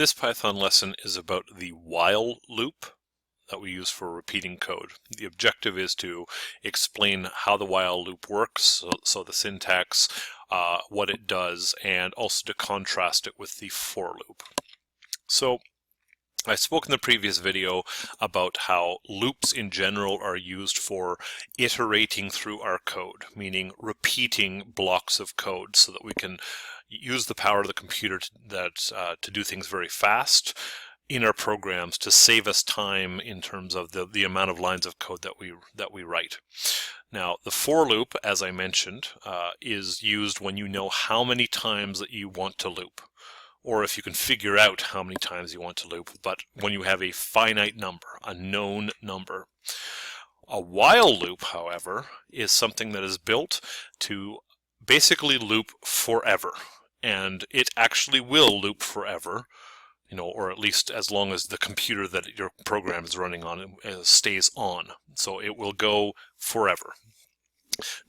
This Python lesson is about the while loop that we use for repeating code. The objective is to explain how the while loop works, so the syntax, what it does, and also to contrast it with the for loop. So I spoke in the previous video about how loops in general are used for iterating through our code, meaning repeating blocks of code so that we can use the power of the computer to do things very fast in our programs to save us time in terms of the amount of lines of code that we write. Now, the for loop, as I mentioned, is used when you know how many times that you want to loop, or if you can figure out how many times you want to loop, but when you have a finite number, a known number. A while loop, however, is something that is built to basically loop forever, and it actually will loop forever, or at least as long as the computer that your program is running on stays on. So it will go forever.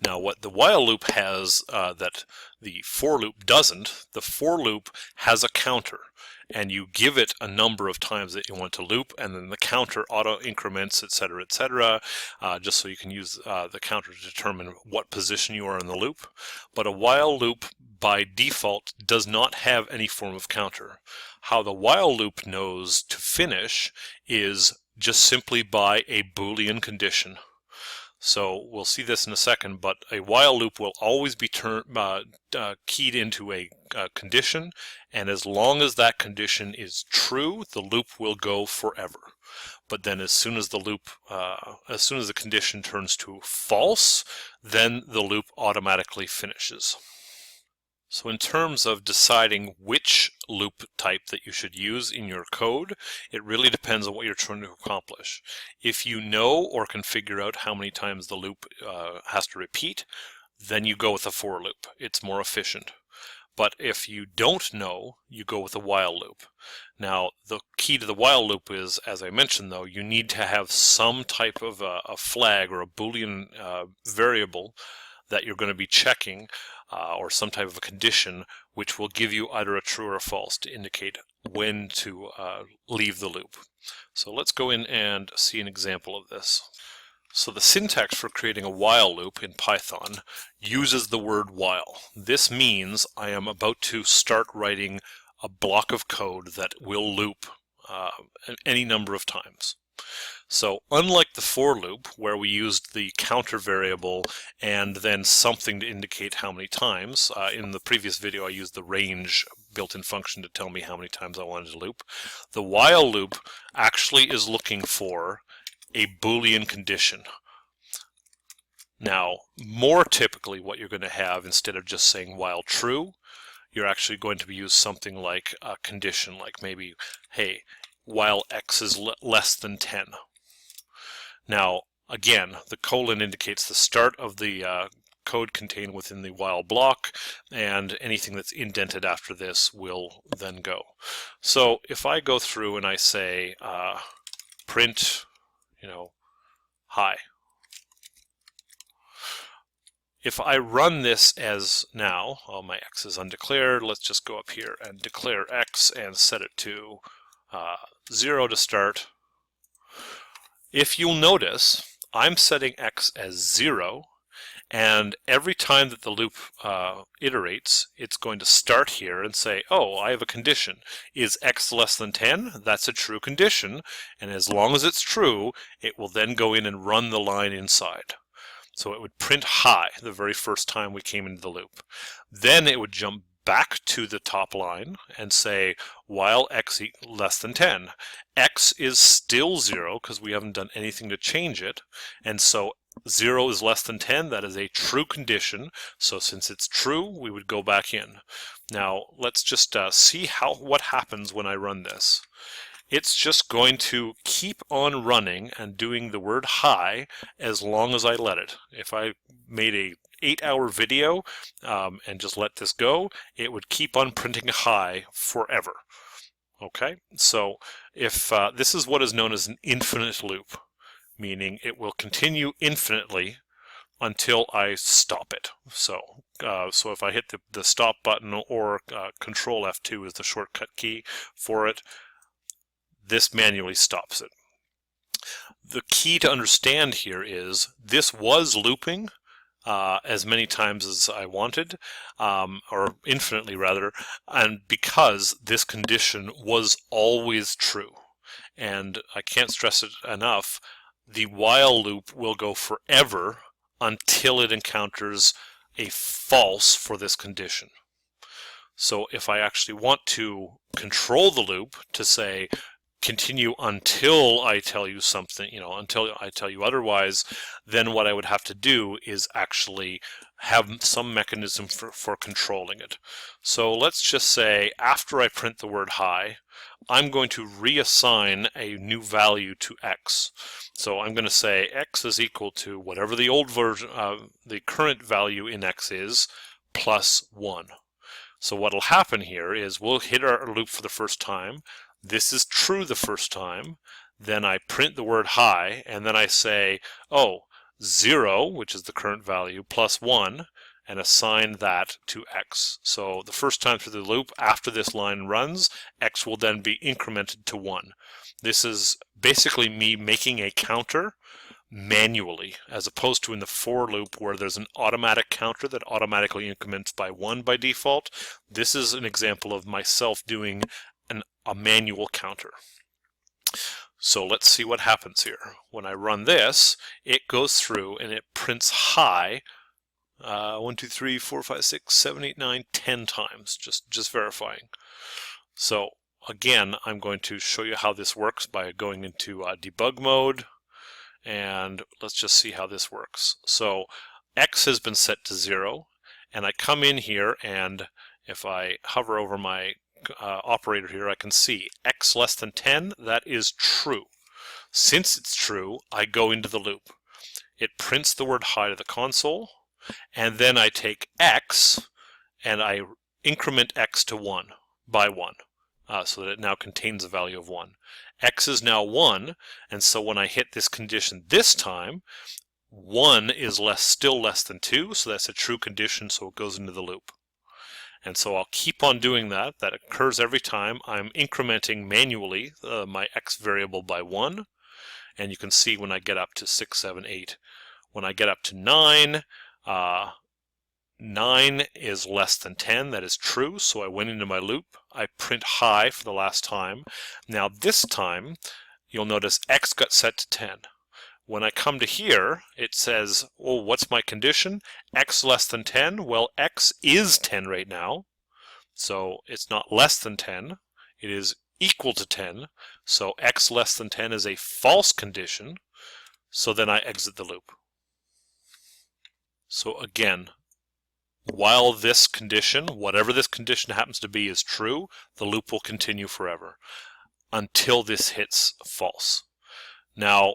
Now, what the while loop has that the for loop doesn't, the for loop has a counter, and you give it a number of times that you want to loop, and then the counter auto increments, etc., etc., just so you can use the counter to determine what position you are in the loop. But a while loop by default does not have any form of counter. How the while loop knows to finish is just simply by a Boolean condition. So we'll see this in a second, but a while loop will always be keyed into a condition, and as long as that condition is true, the loop will go forever. But then as soon as the condition turns to false, then the loop automatically finishes. So in terms of deciding which loop type that you should use in your code, it really depends on what you're trying to accomplish. If you know or can figure out how many times the loop has to repeat, then you go with a for loop. It's more efficient. But if you don't know, you go with a while loop. Now, the key to the while loop is, as I mentioned though, you need to have some type of a flag or a Boolean variable that you're going to be checking, or some type of a condition which will give you either a true or a false to indicate when to leave the loop. So let's go in and see an example of this. So the syntax for creating a while loop in Python uses the word while. This means I am about to start writing a block of code that will loop any number of times. So unlike the for loop, where we used the counter variable and then something to indicate how many times, in the previous video I used the range built-in function to tell me how many times I wanted to loop, the while loop actually is looking for a Boolean condition. Now, more typically what you're going to have, instead of just saying while true, you're actually going to use something like a condition, like maybe, hey, while x is less than 10. Now, again, the colon indicates the start of the code contained within the while block, and anything that's indented after this will then go. So if I go through and I say print, hi. If I run this as now, my x is undeclared, let's just go up here and declare x and set it to 0 to start. If you'll notice, I'm setting x as 0, and every time that the loop iterates, it's going to start here and say, oh, I have a condition. Is x less than 10? That's a true condition, and as long as it's true, it will then go in and run the line inside. So it would print hi the very first time we came into the loop. Then it would jump back to the top line and say while x less than 10. X is still 0 because we haven't done anything to change it, and so 0 is less than 10. That is a true condition, so since it's true, we would go back in. Now let's just see what happens when I run this. It's just going to keep on running and doing the word hi as long as I let it. If I made a 8-hour video and just let this go, it would keep on printing hi forever. Okay, so if this is what is known as an infinite loop, meaning it will continue infinitely until I stop it. So if I hit the stop button, or Control F2 is the shortcut key for it, this manually stops it. The key to understand here is this was looping as many times as I wanted, or infinitely rather, and because this condition was always true. And I can't stress it enough, the while loop will go forever until it encounters a false for this condition. So if I actually want to control the loop to say continue until I tell you something, until I tell you otherwise, then what I would have to do is actually have some mechanism for controlling it. So let's just say after I print the word hi, I'm going to reassign a new value to x. So I'm going to say x is equal to whatever the old version, the current value in x is, plus 1. So what will happen here is we'll hit our loop for the first time. This is true the first time. Then I print the word hi, and then I say, 0, which is the current value, plus 1, and assign that to x. So the first time through the loop, after this line runs, x will then be incremented to 1. This is basically me making a counter manually, as opposed to in the for loop where there's an automatic counter that automatically increments by 1 by default. This is an example of myself doing a manual counter. So let's see what happens here. When I run this, it goes through and it prints hi 1, 2, 3, 4, 5, 6, 7, 8, 9, 10 times, just verifying. So again, I'm going to show you how this works by going into debug mode, and let's just see how this works. So x has been set to 0, and I come in here, and if I hover over my operator here, I can see x less than 10, that is true. Since it's true, I go into the loop. It prints the word hi to the console, and then I take x and I increment x to 1 by 1, so that it now contains a value of 1. X is now 1, and so when I hit this condition this time, 1 is still less than 2, so that's a true condition, so it goes into the loop. And so I'll keep on doing that. That occurs every time. I'm incrementing manually my x variable by 1. And you can see when I get up to 6, 7, 8. When I get up to 9, 9 is less than 10. That is true. So I went into my loop. I print hi for the last time. Now this time, you'll notice x got set to 10. When I come to here, it says, what's my condition? X less than 10? Well, x is 10 right now. So it's not less than 10. It is equal to 10. So x less than 10 is a false condition. So then I exit the loop. So again, while this condition, whatever this condition happens to be, is true, the loop will continue forever until this hits false. Now,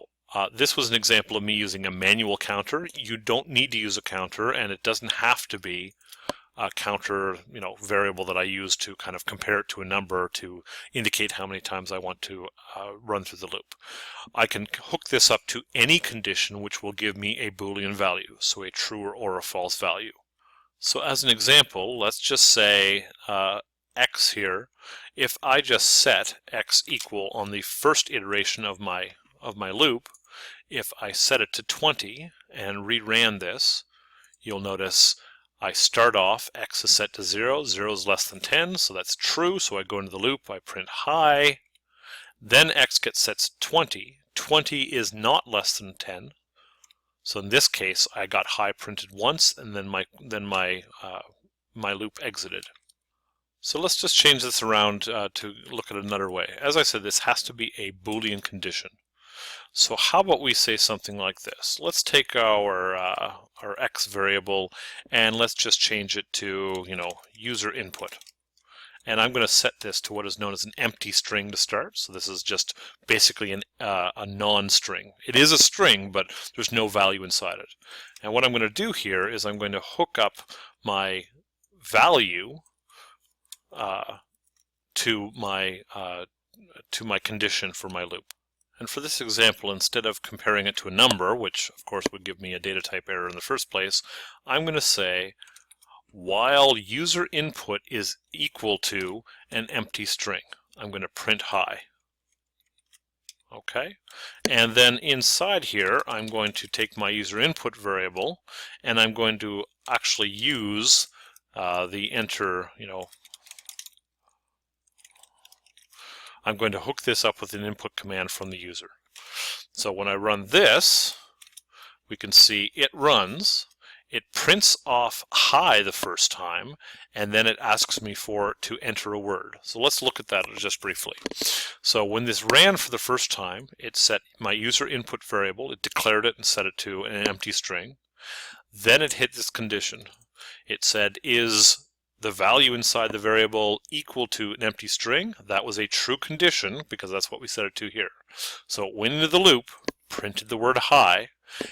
this was an example of me using a manual counter. You don't need to use a counter, and it doesn't have to be a counter, variable that I use to kind of compare it to a number to indicate how many times I want to run through the loop. I can hook this up to any condition which will give me a Boolean value, so a true or a false value. So as an example, let's just say x here. If I just set x equal on the first iteration of my loop, if I set it to 20 and reran this, you'll notice I start off, x is set to 0, 0 is less than 10, so that's true, so I go into the loop, I print hi, then x gets set to 20, 20 is not less than 10, so in this case I got hi printed once, and then my loop exited. So let's just change this around to look at another way. As I said, this has to be a Boolean condition. So how about we say something like this? Let's take our x variable and let's just change it to, user input. And I'm going to set this to what is known as an empty string to start. So this is just basically a non-string. It is a string, but there's no value inside it. And what I'm going to do here is I'm going to hook up my value to my condition for my loop. And for this example, instead of comparing it to a number, which of course would give me a data type error in the first place, I'm going to say while user input is equal to an empty string. I'm going to print hi. Okay, and then inside here I'm going to take my user input variable and I'm going to actually use the enter, I'm going to hook this up with an input command from the user. So when I run this, we can see it runs, it prints off hi the first time, and then it asks me to enter a word. So let's look at that just briefly. So when this ran for the first time, it set my user input variable, it declared it and set it to an empty string. Then it hit this condition. It said, is the value inside the variable equal to an empty string? That was a true condition because that's what we set it to here. So it went into the loop, printed the word hi,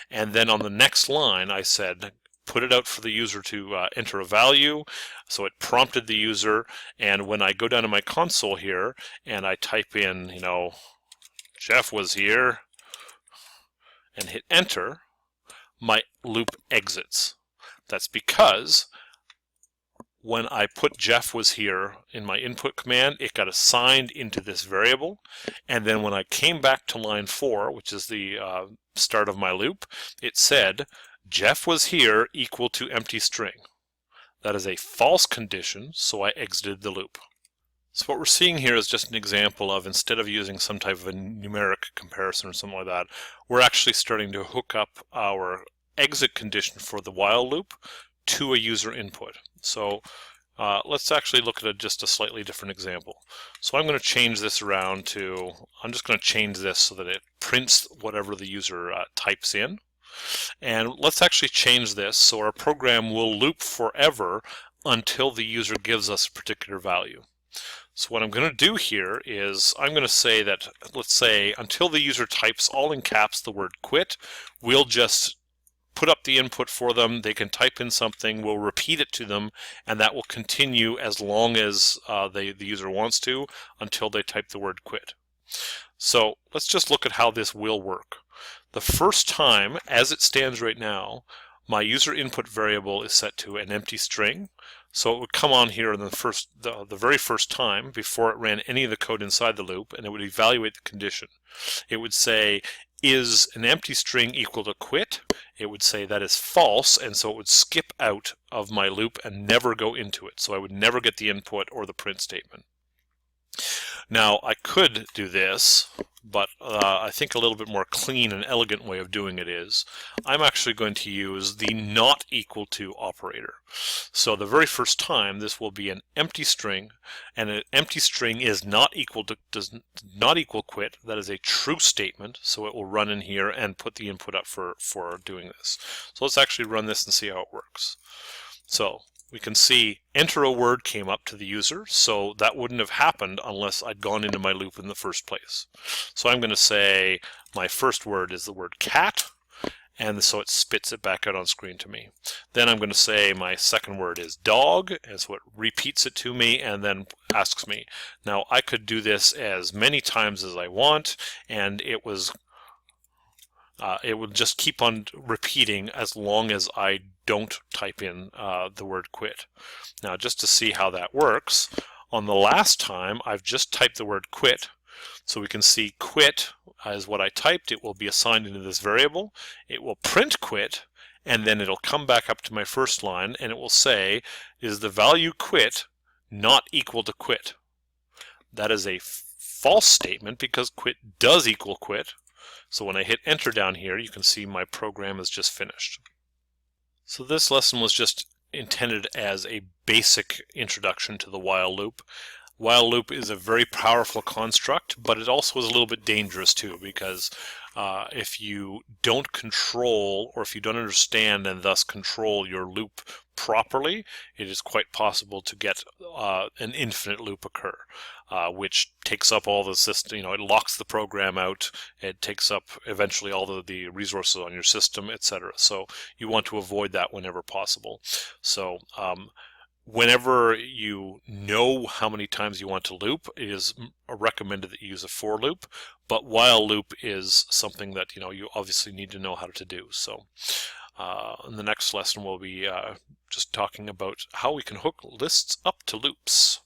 and then on the next line I said put it out for the user to enter a value. So it prompted the user, and when I go down to my console here and I type in, Jeff was here and hit enter, my loop exits. That's because when I put Jeff was here in my input command, it got assigned into this variable, and then when I came back to line 4, which is the start of my loop, it said Jeff was here equal to empty string. That is a false condition, so I exited the loop. So what we're seeing here is just an example of, instead of using some type of a numeric comparison or something like that, we're actually starting to hook up our exit condition for the while loop to a user input. So let's actually look at just a slightly different example. So I'm going to change this around to, I'm just going to change this so that it prints whatever the user types in. And let's actually change this so our program will loop forever until the user gives us a particular value. So what I'm going to do here is I'm going to say that, let's say, until the user types all in caps the word quit, we'll just put up the input for them, they can type in something, we'll repeat it to them, and that will continue as long as the user wants to until they type the word quit. So let's just look at how this will work. The first time, as it stands right now, my user input variable is set to an empty string. So it would come on here in the very first time before it ran any of the code inside the loop, and it would evaluate the condition. It would say, is an empty string equal to quit? It would say that is false, and so it would skip out of my loop and never go into it. So I would never get the input or the print statement. Now I could do this, but I think a little bit more clean and elegant way of doing it is I'm actually going to use the not equal to operator. So the very first time this will be an empty string, and an empty string is not equal to, does not equal quit. That is a true statement, so it will run in here and put the input up for doing this. So let's actually run this and see how it works. So we can see enter a word came up to the user, so that wouldn't have happened unless I'd gone into my loop in the first place. So I'm going to say my first word is the word cat, and so it spits it back out on screen to me. Then I'm going to say my second word is dog, and so it repeats it to me and then asks me. Now I could do this as many times as I want, and it would just keep on repeating as long as I don't type in the word quit. Now just to see how that works, on the last time I've just typed the word quit, so we can see quit is what I typed. It will be assigned into this variable. It will print quit, and then it'll come back up to my first line and it will say, is the value quit not equal to quit? That is a false statement because quit does equal quit. So when I hit enter down here, you can see my program is just finished. So this lesson was just intended as a basic introduction to the while loop. While loop is a very powerful construct, but it also is a little bit dangerous too, because if you don't control, or if you don't understand and thus control your loop properly, it is quite possible to get an infinite loop occur, which takes up all the system, it locks the program out, it takes up eventually all the resources on your system, etc. So you want to avoid that whenever possible. So Whenever you know how many times you want to loop, it is recommended that you use a for loop, but while loop is something that you obviously need to know how to do. So in the next lesson we'll be just talking about how we can hook lists up to loops.